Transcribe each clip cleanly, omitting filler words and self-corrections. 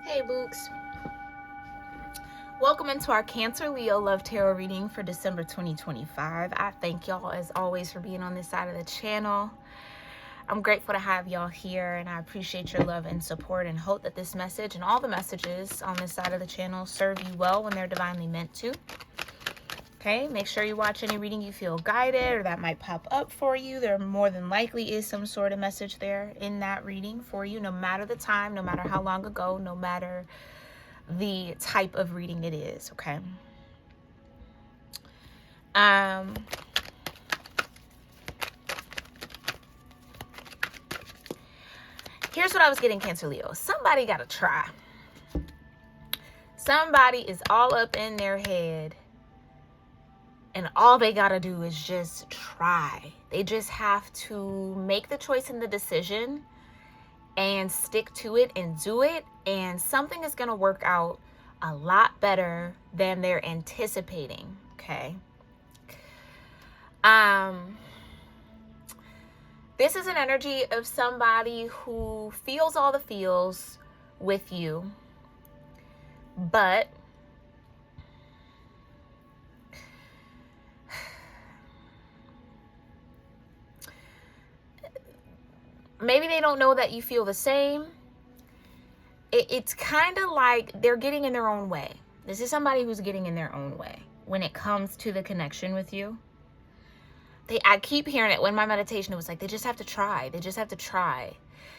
Hey Books, welcome into our Cancer Leo Love Tarot reading for December 2025. I thank y'all as always for being on this side of the channel. I'm grateful to have y'all here, and I appreciate your love and support, and hope that this message and all the messages on this side of the channel serve you well when they're divinely meant to. Okay, make sure you watch any reading you feel guided or that might pop up for you. There more than likely is some sort of message there in that reading for you, no matter the time, no matter how long ago, no matter the type of reading it is. Okay. Here's what I was getting, Cancer Leo. Somebody gotta try. Somebody is all up in their head, and all they gotta do is just try. They just have to make the choice and the decision and stick to it and do it, and something is going to work out a lot better than they're anticipating. Okay. This is an energy of somebody who feels all the feels with you, but maybe they don't know that you feel the same. It's kind of like they're getting in their own way. This is somebody who's getting in their own way when it comes to the connection with you. I keep hearing it when my meditation, it was like, they just have to try. They just have to try.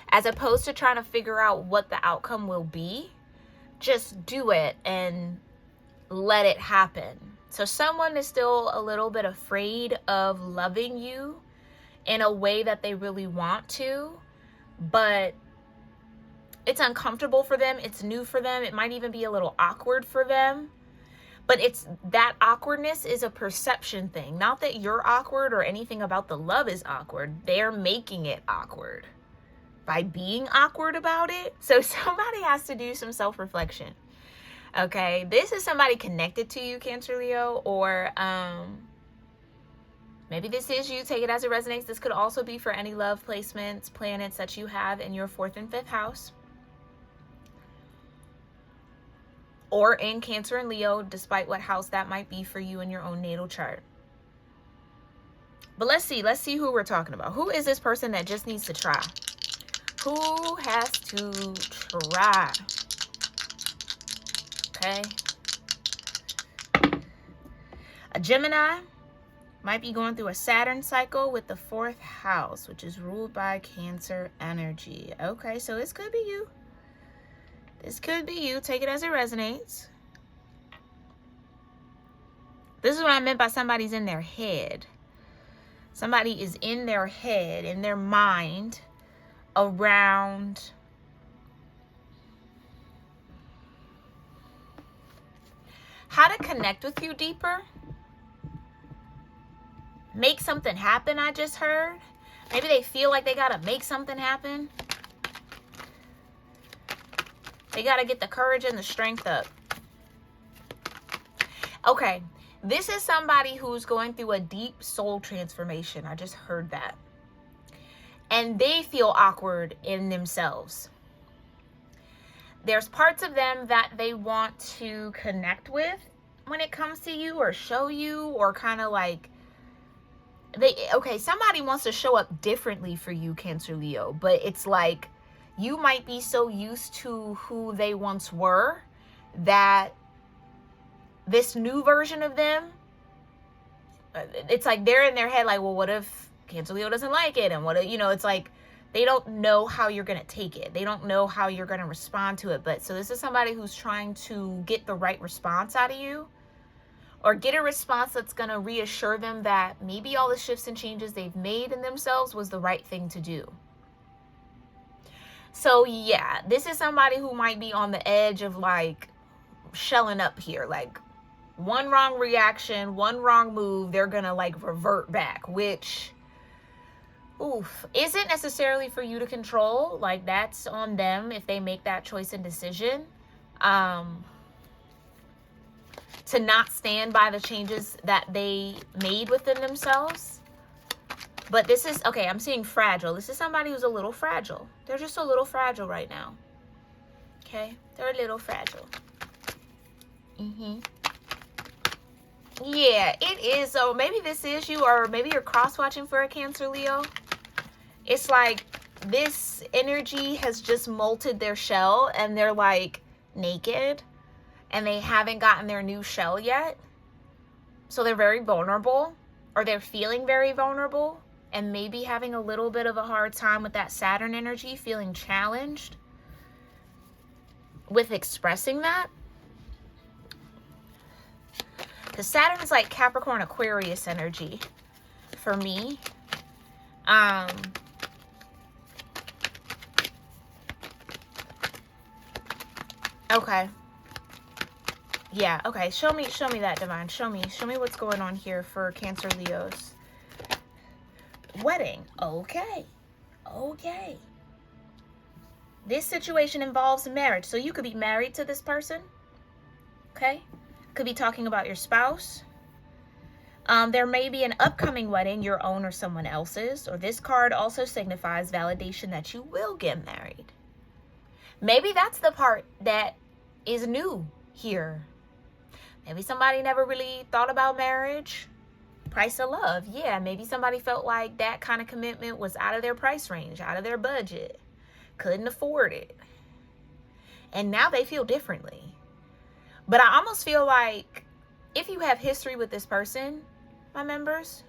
As opposed to trying to figure out what the outcome will be, just do it and let it happen. So someone is still a little bit afraid of loving you in a way that they really want to, but it's uncomfortable for them. It's new for them. It might even be a little awkward for them, but it's that awkwardness is a perception thing. Not that you're awkward or anything about the love is awkward. They're making it awkward by being awkward about it. So somebody has to do some self-reflection. Okay, this is somebody connected to you, Cancer Leo, or maybe this is you. Take it as it resonates. This could also be for any love placements, planets that you have in your 4th and 5th house, or in Cancer and Leo, despite what house that might be for you in your own natal chart. But let's see who we're talking about. Who is this person that just needs to try? Who has to try? Okay. A Gemini might be going through a Saturn cycle with the 4th house, which is ruled by Cancer energy. Okay, so this could be you. This could be you. Take it as it resonates. This is what I meant by somebody's in their head. Somebody is in their head, in their mind, around how to connect with you deeper. Make something happen, I just heard. Maybe they feel like they gotta make something happen. They gotta get the courage and the strength up. Okay, this is somebody who's going through a deep soul transformation. I just heard that. And they feel awkward in themselves. There's parts of them that they want to connect with when it comes to you, or show you, or kind of like, somebody wants to show up differently for you, Cancer Leo, but it's like you might be so used to who they once were that this new version of them, it's like they're in their head like, well, what if Cancer Leo doesn't like it? And what if, it's like they don't know how you're going to take it. They don't know how you're going to respond to it. But so this is somebody who's trying to get the right response out of you, or get a response that's going to reassure them that maybe all the shifts and changes they've made in themselves was the right thing to do. So yeah, this is somebody who might be on the edge of like shelling up here. Like one wrong reaction, one wrong move, they're going to like revert back, which isn't necessarily for you to control. Like that's on them if they make that choice and decision. To not stand by the changes that they made within themselves. But this is, okay, I'm seeing fragile. This is somebody who's a little fragile. They're just a little fragile right now. Okay, they're a little fragile. Yeah, it is. So maybe this is you, or maybe you're cross-watching for a Cancer, Leo. It's like this energy has just molted their shell and they're like naked and they haven't gotten their new shell yet. So they're very vulnerable, or they're feeling very vulnerable and maybe having a little bit of a hard time with that Saturn energy, feeling challenged with expressing that. Because Saturn is like Capricorn Aquarius energy for me. Okay. Yeah, okay. Show me that, Divine. Show me what's going on here for Cancer Leos. Wedding. Okay. Okay. This situation involves marriage. So you could be married to this person. Okay. Could be talking about your spouse. There may be an upcoming wedding, your own or someone else's. Or this card also signifies validation that you will get married. Maybe that's the part that is new here. Maybe somebody never really thought about marriage. Price of love. Yeah, maybe somebody felt like that kind of commitment was out of their price range, out of their budget. Couldn't afford it. And now they feel differently. But I almost feel like if you have history with this person, my members,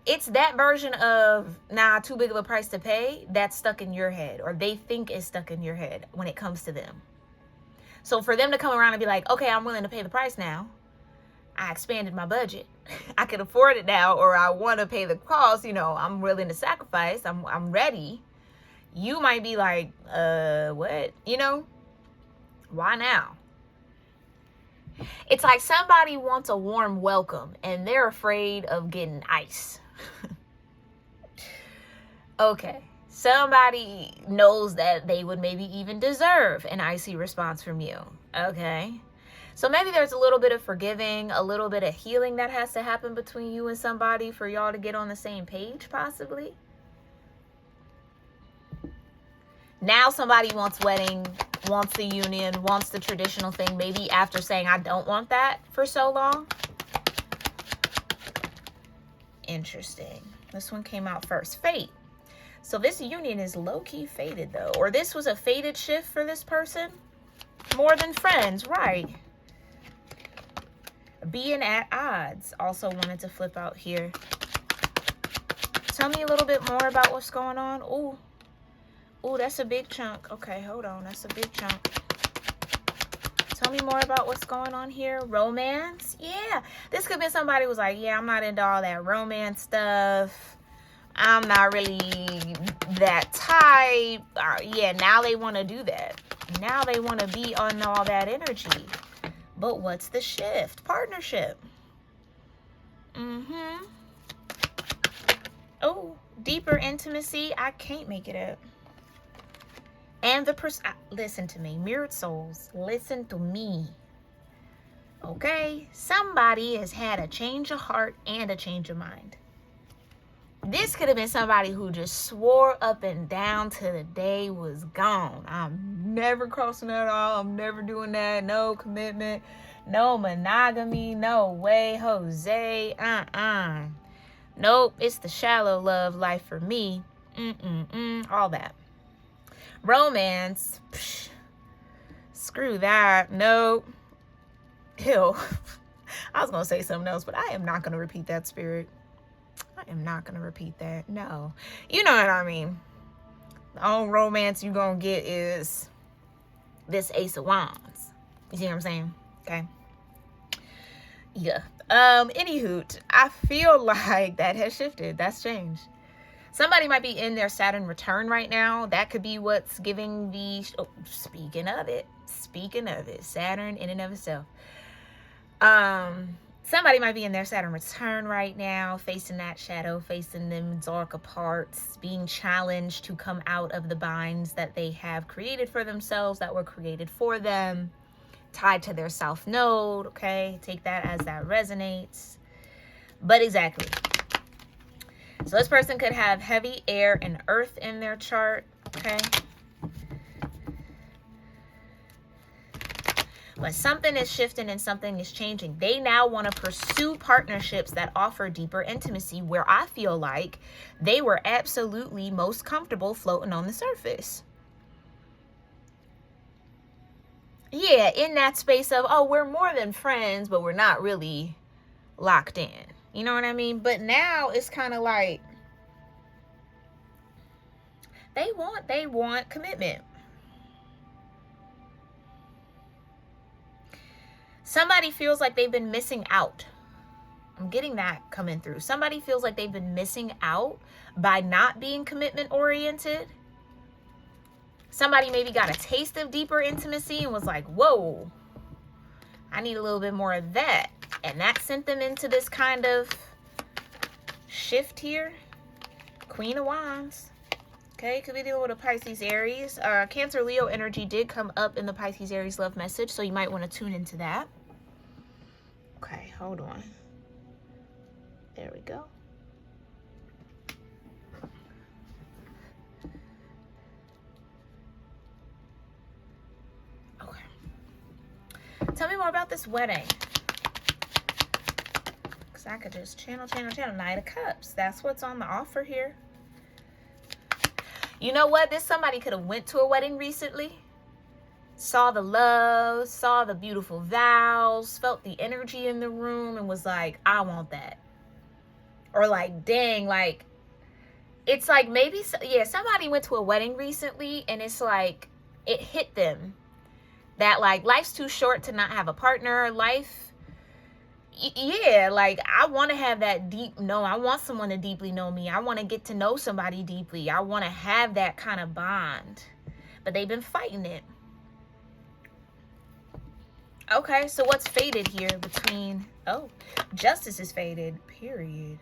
it's that version of, nah, too big of a price to pay, that's stuck in your head, or they think is stuck in your head when it comes to them. So for them to come around and be like, okay, I'm willing to pay the price now. I expanded my budget. I can afford it now, or I want to pay the cost. You know, I'm willing to sacrifice. I'm ready. You might be like, what? You know, why now? It's like somebody wants a warm welcome and they're afraid of getting ice. Okay. Somebody knows that they would maybe even deserve an icy response from you. Okay. So maybe there's a little bit of forgiving, a little bit of healing that has to happen between you and somebody for y'all to get on the same page, possibly. Now somebody wants wedding, wants the union, wants the traditional thing, maybe after saying, I don't want that for so long. Interesting. This one came out first. Fate. So this union is low-key fated, though. Or this was a fated shift for this person. More than friends, right. Being at odds. Also wanted to flip out here. Tell me a little bit more about what's going on. Ooh. Ooh, that's a big chunk. Okay, hold on. That's a big chunk. Tell me more about what's going on here. Romance. Yeah. This could be somebody who was like, yeah, I'm not into all that romance stuff. I'm not really that type. Yeah, now they want to do that. Now they want to be on all that energy. But what's the shift? Partnership. Oh, deeper intimacy. I can't make it up. And the person, listen to me, mirrored souls, listen to me. Okay? Somebody has had a change of heart and a change of mind. This could have been somebody who just swore up and down till the day was gone. I'm never crossing that off. I'm never doing that. No commitment. No monogamy. No way, Jose. Nope. It's the shallow love life for me. All that. Romance. Psh, screw that. Nope. Ew. I was going to say something else, but I am not going to repeat that, spirit. I am not going to repeat that. No. You know what I mean. The only romance you're going to get is this Ace of Wands. You see what I'm saying? Okay. Yeah. Anywho, I feel like that has shifted. That's changed. Somebody might be in their Saturn return right now. That could be what's giving the... Oh, speaking of it. Saturn in and of itself. Somebody might be in their Saturn return right now, facing that shadow, facing them darker parts, being challenged to come out of the binds that they have created for themselves, that were created for them, tied to their South Node, okay? Take that as that resonates. But exactly. So this person could have heavy air and earth in their chart, okay? But something is shifting and something is changing. They now want to pursue partnerships that offer deeper intimacy, where I feel like they were absolutely most comfortable floating on the surface. Yeah, in that space of, oh, we're more than friends, but we're not really locked in. You know what I mean? But now it's kind of like they want commitment. Somebody feels like they've been missing out. I'm getting that coming through. Somebody feels like they've been missing out by not being commitment oriented. Somebody maybe got a taste of deeper intimacy and was like, whoa, I need a little bit more of that. And that sent them into this kind of shift here. Queen of Wands. Okay, could be dealing with a Pisces, Aries. Cancer, Leo energy did come up in the Pisces, Aries love message, so you might want to tune into that. Okay, hold on. There we go. Okay. Tell me more about this wedding. Because I could just channel. Knight of Cups. That's what's on the offer here. You know what? This somebody could have went to a wedding recently. Saw the love, saw the beautiful vows, felt the energy in the room, and was like, I want that. Or like, dang, like, it's like maybe, yeah, somebody went to a wedding recently and it's like, it hit them that like, life's too short to not have a partner. Life, yeah, like, I want to have that deep, no, I want someone to deeply know me. I want to get to know somebody deeply. I want to have that kind of bond. But they've been fighting it. Okay, so what's faded here between, oh, justice is faded, period.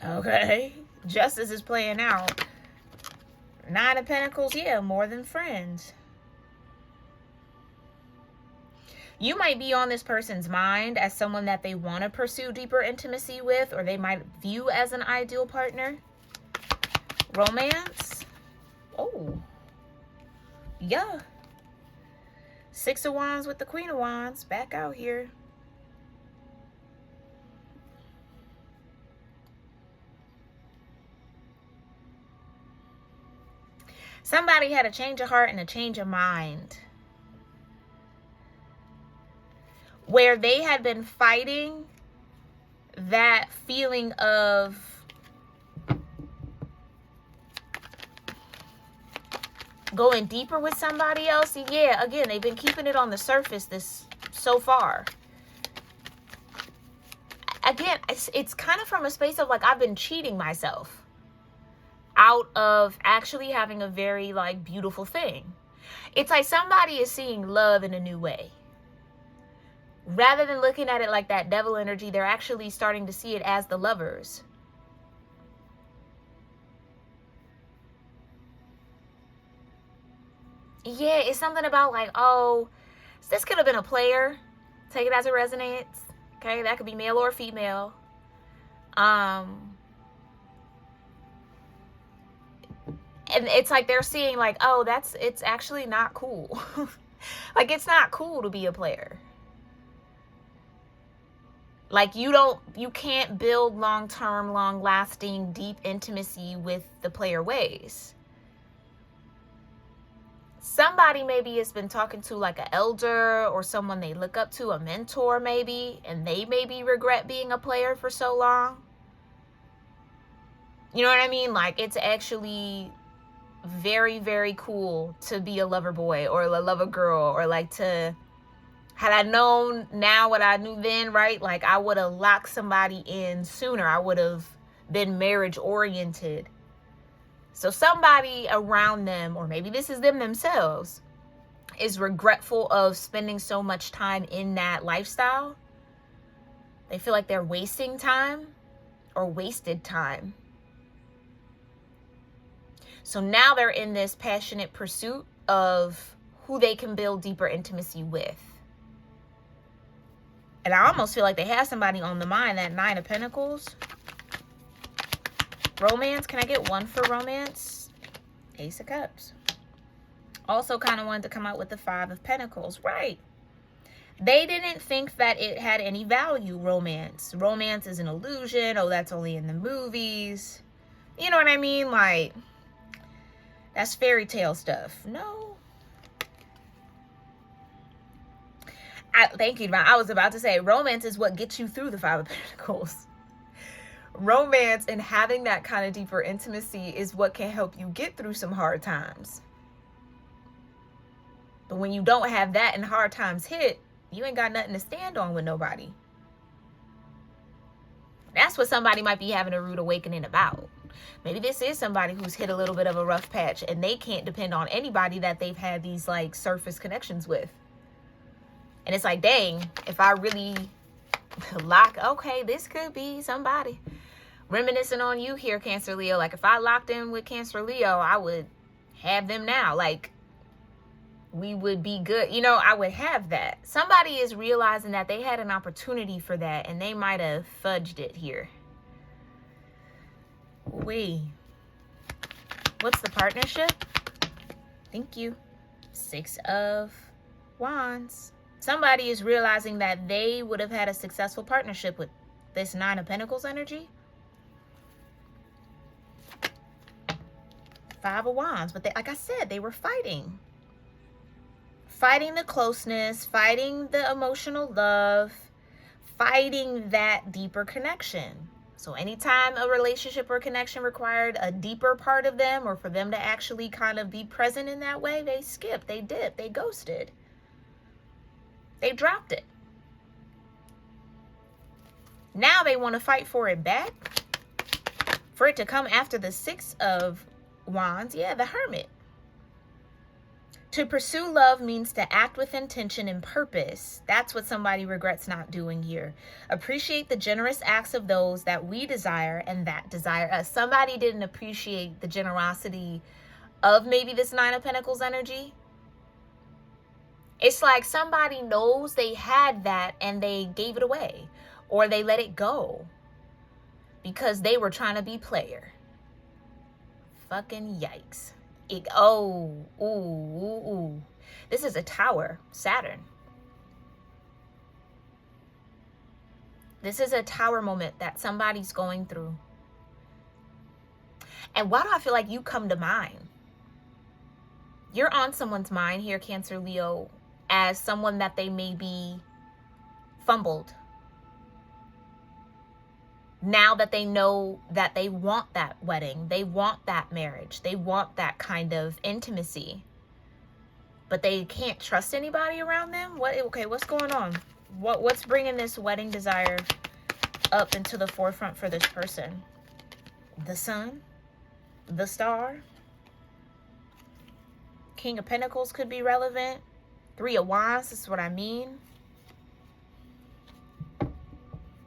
Okay, justice is playing out. Nine of Pentacles, yeah, more than friends. You might be on this person's mind as someone that they want to pursue deeper intimacy with, or they might view as an ideal partner. Romance. Oh, yeah. Six of Wands with the Queen of Wands back out here. Somebody had a change of heart and a change of mind, where they had been fighting that feeling of going deeper with somebody else. Yeah, again, they've been keeping it on the surface this so far. Again, it's kind of from a space of like, I've been cheating myself out of actually having a very like beautiful thing. It's like somebody is seeing love in a new way. Rather than looking at it like that devil energy, they're actually starting to see it as the lovers. Yeah, it's something about like, oh, this could have been a player. Take it as it resonates. Okay, that could be male or female. And it's like they're seeing like, oh, it's actually not cool. Like, it's not cool to be a player. Like, you can't build long-term, long-lasting, deep intimacy with the player ways. Somebody maybe has been talking to like an elder or someone they look up to, a mentor maybe, and they maybe regret being a player for so long. You know what I mean? Like, it's actually very, very cool to be a lover boy or a lover girl, or like to, had I known now what I knew then, right? Like, I would have locked somebody in sooner. I would have been marriage oriented. So somebody around them, or maybe this is them themselves, is regretful of spending so much time in that lifestyle. They feel like they're wasting time or wasted time. So now they're in this passionate pursuit of who they can build deeper intimacy with. And I almost feel like they have somebody on the mind, that Nine of Pentacles. Romance, can I get one for romance? Ace of Cups. Also kind of wanted to come out with the Five of Pentacles. Right. They didn't think that it had any value, romance. Romance is an illusion. Oh, that's only in the movies. You know what I mean? Like, that's fairy tale stuff. No. Thank you, Divine. I was about to say, romance is what gets you through the Five of Pentacles. Romance and having that kind of deeper intimacy is what can help you get through some hard times. But when you don't have that and hard times hit, you ain't got nothing to stand on with nobody. That's what somebody might be having a rude awakening about. Maybe this is somebody who's hit a little bit of a rough patch and they can't depend on anybody that they've had these like surface connections with. And it's like, dang, if I really okay, this could be somebody. Reminiscing on you here, Cancer Leo. Like, if I locked in with Cancer Leo, I would have them now. Like, we would be good. You know, I would have that. Somebody is realizing that they had an opportunity for that and they might have fudged it here. What's the partnership? Thank you. Six of Wands. Somebody is realizing that they would have had a successful partnership with this Nine of Pentacles energy. Five of Wands. But they, like I said, they were fighting. Fighting the closeness, fighting the emotional love, fighting that deeper connection. So anytime a relationship or connection required a deeper part of them, or for them to actually kind of be present in that way, they skipped, they dipped, they ghosted. They dropped it. Now they want to fight for it back. For it to come after the Six of Wands. Yeah, the Hermit. To pursue love means to act with intention and purpose. That's what somebody regrets not doing here. Appreciate the generous acts of those that we desire and that desire us. Somebody didn't appreciate the generosity of maybe this Nine of Pentacles energy. It's like somebody knows they had that and they gave it away, or they let it go because they were trying to be player. Fucking yikes. Ooh. This is a Tower, Saturn. This is a Tower moment that somebody's going through. And why do I feel like you come to mind? You're on someone's mind here, Cancer Leo, as someone that they maybe fumbled. Now that they know that they want that wedding, they want that marriage, they want that kind of intimacy, but they can't trust anybody around them. What's going on? What's bringing this wedding desire up into the forefront for this person? The Sun, the Star, King of Pentacles could be relevant. Three of Wands, this is what I mean.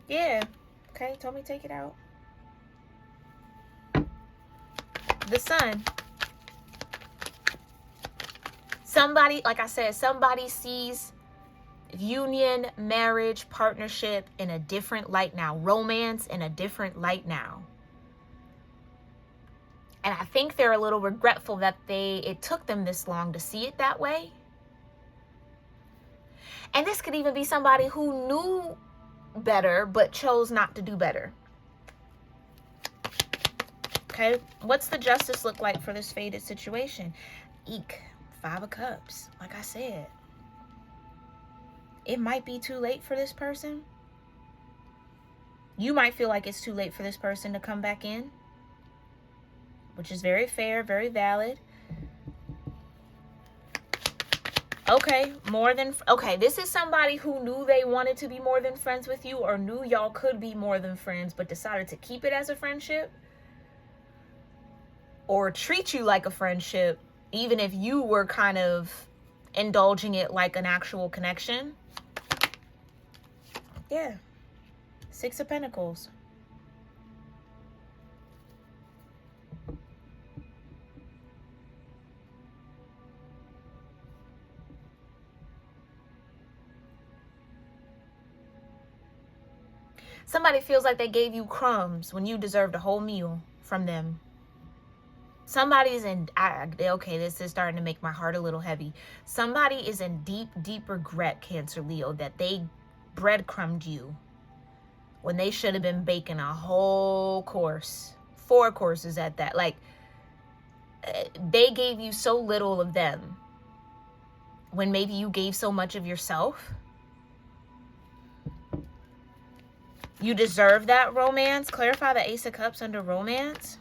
Yeah. Okay, told me take it out. The Sun. Somebody, like I said, somebody sees union, marriage, partnership in a different light now. Romance in a different light now. And I think they're a little regretful that it took them this long to see it that way. And this could even be somebody who knew better but chose not to do better. Okay, what's the justice look like for this fated situation? Eek, Five of Cups. Like I said, it might be too late for this person. You might feel like it's too late for this person to come back in, which is very fair, very valid. Okay, this is somebody who knew they wanted to be more than friends with you, or knew y'all could be more than friends, but decided to keep it as a friendship, or treat you like a friendship, even if you were kind of indulging it like an actual connection. Yeah. Six of Pentacles. Somebody feels like they gave you crumbs when you deserved a whole meal from them. Somebody's in, okay, this is starting to make my heart a little heavy. Somebody is in deep, deep regret, Cancer, Leo, that they breadcrumbed you when they should have been baking a whole course, 4 courses at that. Like, they gave you so little of them when maybe you gave so much of yourself. You deserve that romance. Clarify the Ace of Cups under romance.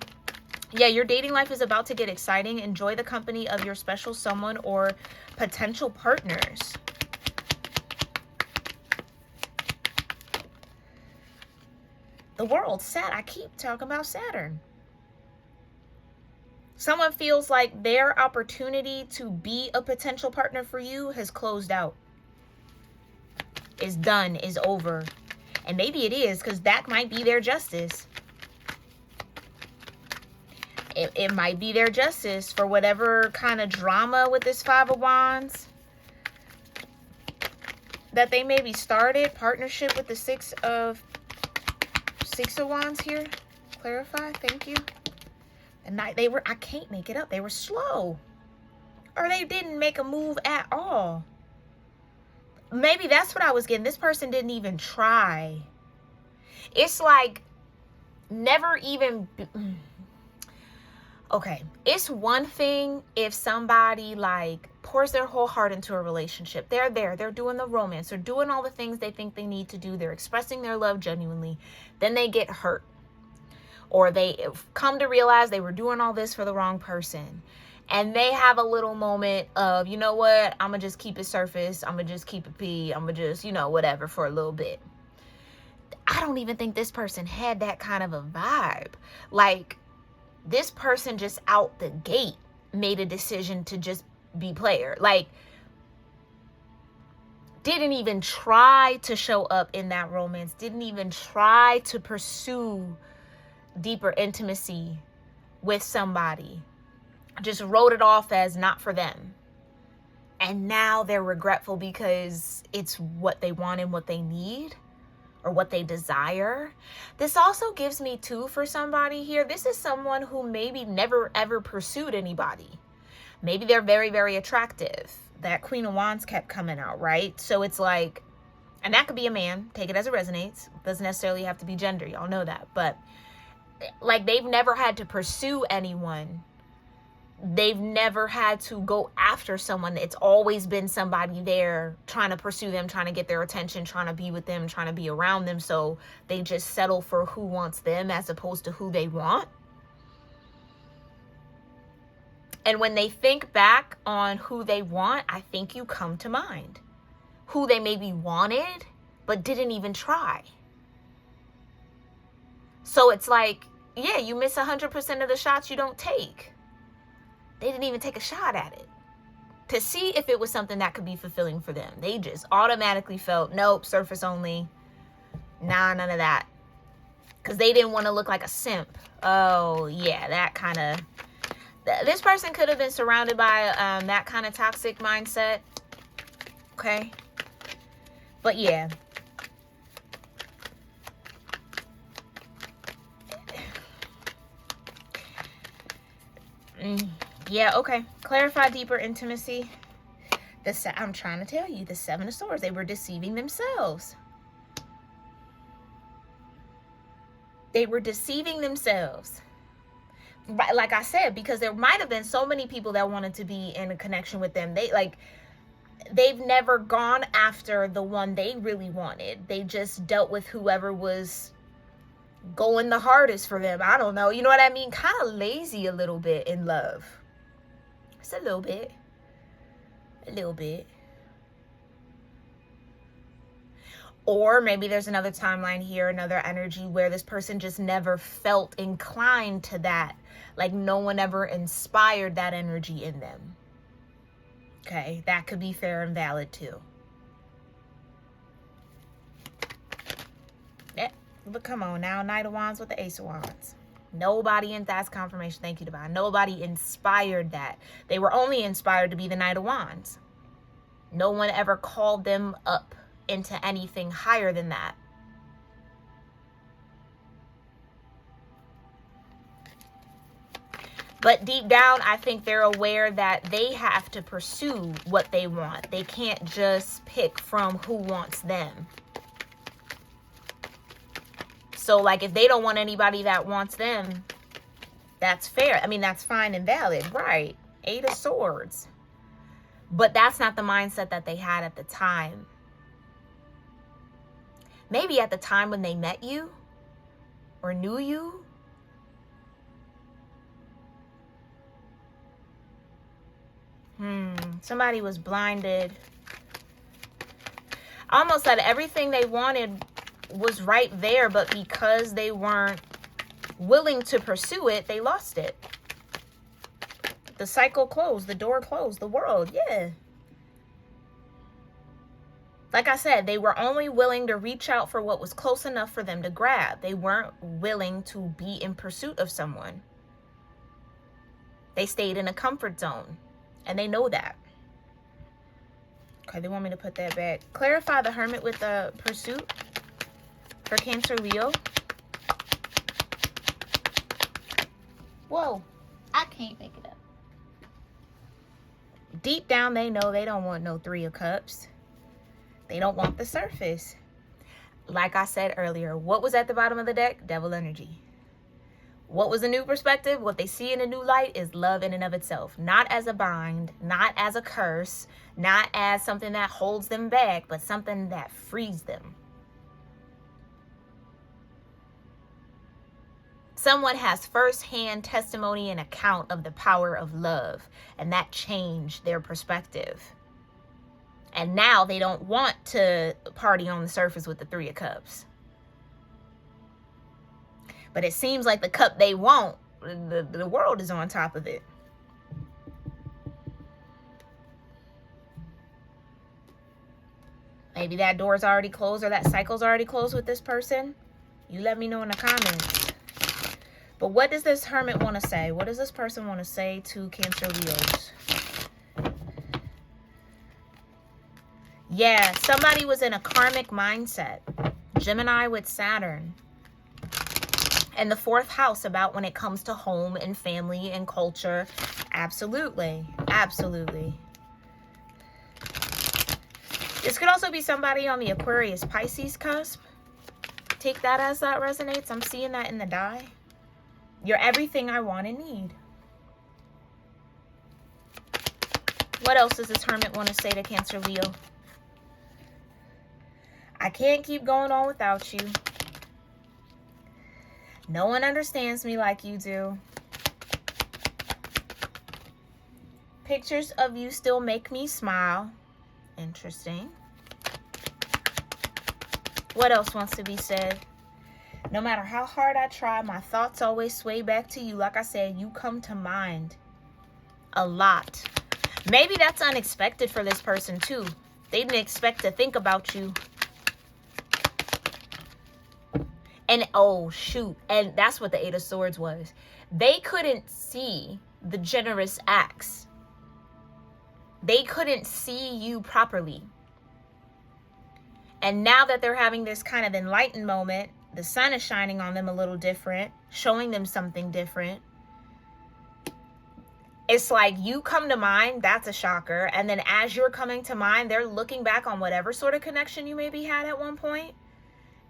Yeah, your dating life is about to get exciting. Enjoy the company of your special someone or potential partners. The World, Sat. I keep talking about Saturn. Someone feels like their opportunity to be a potential partner for you has closed out. Is done, is over. And maybe it is, because that might be their justice. It might be their justice for whatever kind of drama with this 5 of Wands that they maybe started. Partnership with the 6 of Wands here. Clarify, thank you. The night they were, I can't make it up. They were slow. Or they didn't make a move at all. Maybe that's what I was getting. This person didn't even try. It's like never even... Okay, it's one thing if somebody like pours their whole heart into a relationship. They're there, they're doing the romance, they're doing all the things they think they need to do. They're expressing their love genuinely. Then they get hurt. Or they come to realize they were doing all this for the wrong person. And they have a little moment of, you know what, I'm going to just keep it surface. I'm going to just keep it pee. I'm going to just, you know, whatever for a little bit. I don't even think this person had that kind of a vibe. Like, this person just out the gate made a decision to just be player. Like, didn't even try to show up in that romance. Didn't even try to pursue deeper intimacy with somebody. Just wrote it off as not for them. And now they're regretful because it's what they want and what they need or what they desire. This also gives me too for somebody here. This is someone who maybe never ever pursued anybody. Maybe they're very, very attractive. That Queen of Wands kept coming out, right? So it's like, and that could be a man. Take it as it resonates. Doesn't necessarily have to be gender. Y'all know that. But like, they've never had to pursue anyone. They've never had to go after someone. It's always been somebody there trying to pursue them, trying to get their attention, trying to be with them, trying to be around them. So they just settle for who wants them as opposed to who they want. And when they think back on who they want, I think you come to mind. Who they maybe wanted, but didn't even try. So it's like, yeah, you miss 100% of the shots you don't take. They didn't even take a shot at it to see if it was something that could be fulfilling for them. They just automatically felt, nope, surface only. Nah, none of that. Because they didn't want to look like a simp. Oh, yeah, that kind of... This person could have been surrounded by that kind of toxic mindset. Okay? But yeah. Yeah, okay. Clarify deeper intimacy. I'm trying to tell you, the 7 of Swords, they were deceiving themselves. They were deceiving themselves. Like I said, because there might have been so many people that wanted to be in a connection with them. They've never gone after the one they really wanted. They just dealt with whoever was going the hardest for them. I don't know. You know what I mean? Kind of lazy a little bit in love. Just a little bit. A little bit. Or maybe there's another timeline here, another energy where this person just never felt inclined to that. Like no one ever inspired that energy in them. Okay, that could be fair and valid too. Yeah, but come on now, Knight of Wands with the Ace of Wands. Nobody, and that's confirmation, thank you, Divine. Nobody inspired that. They were only inspired to be the Knight of Wands. No one ever called them up into anything higher than that. But deep down, I think they're aware that they have to pursue what they want. They can't just pick from who wants them. So, like, if they don't want anybody that wants them, that's fair. I mean, that's fine and valid, right? 8 of Swords. But that's not the mindset that they had at the time. Maybe at the time when they met you or knew you. Somebody was blinded. Almost that everything they wanted was right there, but because they weren't willing to pursue it, they lost it. The cycle closed, the door closed, the world, yeah. Like I said, they were only willing to reach out for what was close enough for them to grab. They weren't willing to be in pursuit of someone. They stayed in a comfort zone, and they know that. Okay, they want me to put that back. Clarify the Hermit with the pursuit for Cancer, Leo. Whoa, I can't make it up. Deep down, they know they don't want no 3 of Cups. They don't want the surface. Like I said earlier, what was at the bottom of the deck? Devil energy. What was a new perspective? What they see in a new light is love in and of itself. Not as a bind, not as a curse, not as something that holds them back, but something that frees them. Someone has firsthand testimony and account of the power of love, and that changed their perspective. And now they don't want to party on the surface with the 3 of Cups. But it seems like the cup they want, the world is on top of it. Maybe that door's already closed or that cycle's already closed with this person. You let me know in the comments. But what does this Hermit want to say? What does this person want to say to Cancer Leos? Yeah, somebody was in a karmic mindset. Gemini with Saturn. And the 4th house about when it comes to home and family and culture. Absolutely. Absolutely. This could also be somebody on the Aquarius Pisces cusp. Take that as that resonates. I'm seeing that in the die. You're everything I want and need. What else does this Hermit want to say to Cancer Leo? I can't keep going on without you. No one understands me like you do. Pictures of you still make me smile. Interesting. What else wants to be said? No matter how hard I try, my thoughts always sway back to you. Like I said, you come to mind a lot. Maybe that's unexpected for this person too. They didn't expect to think about you. And oh shoot, and that's what the 8 of Swords was. They couldn't see the generous acts. They couldn't see you properly. And now that they're having this kind of enlightened moment, the sun is shining on them a little different, showing them something different. It's like you come to mind, that's a shocker. And then as you're coming to mind, they're looking back on whatever sort of connection you maybe had at one point.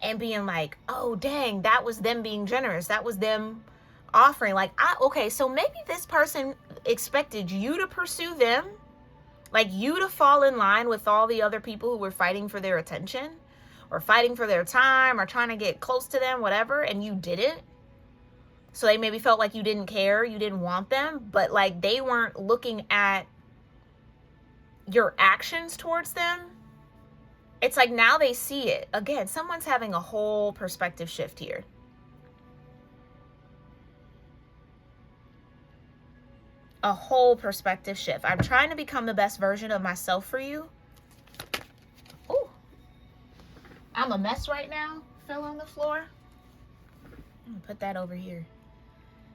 And being like, oh, dang, that was them being generous. That was them offering. Like, okay, so maybe this person expected you to pursue them. Like you to fall in line with all the other people who were fighting for their attention. Or fighting for their time. Or trying to get close to them, whatever. And you didn't. So they maybe felt like you didn't care. You didn't want them. But like they weren't looking at your actions towards them. It's like now they see it. Again, someone's having a whole perspective shift here. A whole perspective shift. I'm trying to become the best version of myself for you. Oh, I'm a mess right now. Fell on the floor. I'm gonna put that over here.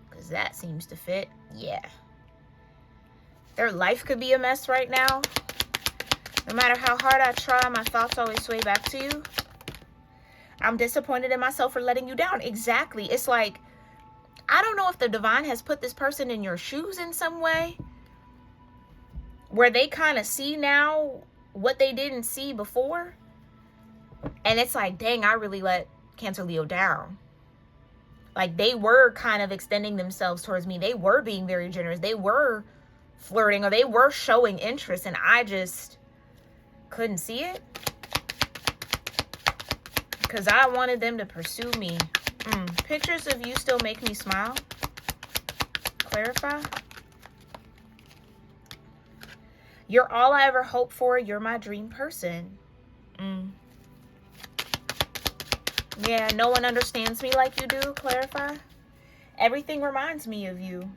Because that seems to fit. Yeah. Their life could be a mess right now. No matter how hard I try, my thoughts always sway back to you. I'm disappointed in myself for letting you down. Exactly. It's like, I don't know if the divine has put this person in your shoes in some way, where they kind of see now what they didn't see before. And it's like, dang, I really let Cancer Leo down. Like, they were kind of extending themselves towards me. They were being very generous. They were flirting, or they were showing interest, and I just couldn't see it because I wanted them to pursue me. Pictures of you still make me smile. Clarify. You're all I ever hoped for. You're my dream person. Yeah, no one understands me like you do. Clarify. Everything reminds me of you.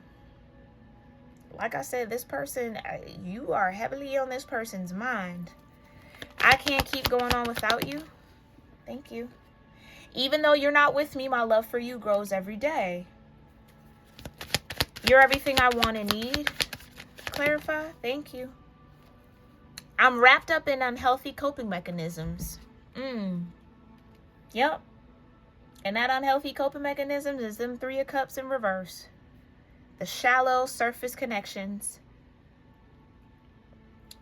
Like I said, this person, you are heavily on this person's mind. I can't keep going on without you. Thank you. Even though you're not with me, my love for you grows every day. You're everything I want and need. Clarify. Thank you. I'm wrapped up in unhealthy coping mechanisms. Yep. And that unhealthy coping mechanisms is them 3 of Cups in reverse. The shallow surface connections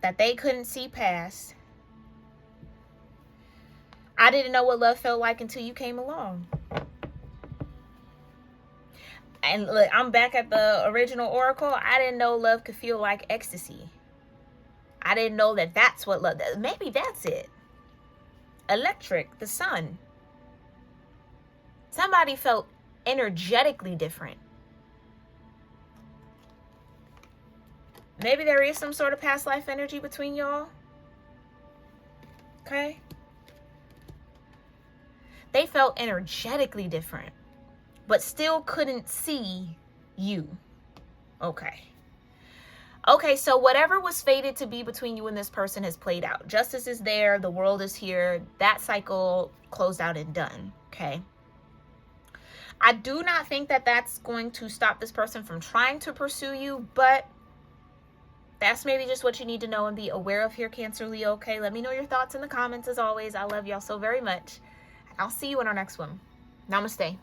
that they couldn't see past. I didn't know what love felt like until you came along. And look, I'm back at the original oracle. I didn't know love could feel like ecstasy. I didn't know that that's what love does. Maybe that's it. Electric, the sun. Somebody felt energetically different. Maybe there is some sort of past life energy between y'all. Okay? They felt energetically different, but still couldn't see you. Okay. Okay, so whatever was fated to be between you and this person has played out. Justice is there. The world is here. That cycle closed out and done. Okay. I do not think that that's going to stop this person from trying to pursue you, but that's maybe just what you need to know and be aware of here, Cancer Leo. Okay, let me know your thoughts in the comments. As always, I love y'all so very much. I'll see you in our next one. Namaste.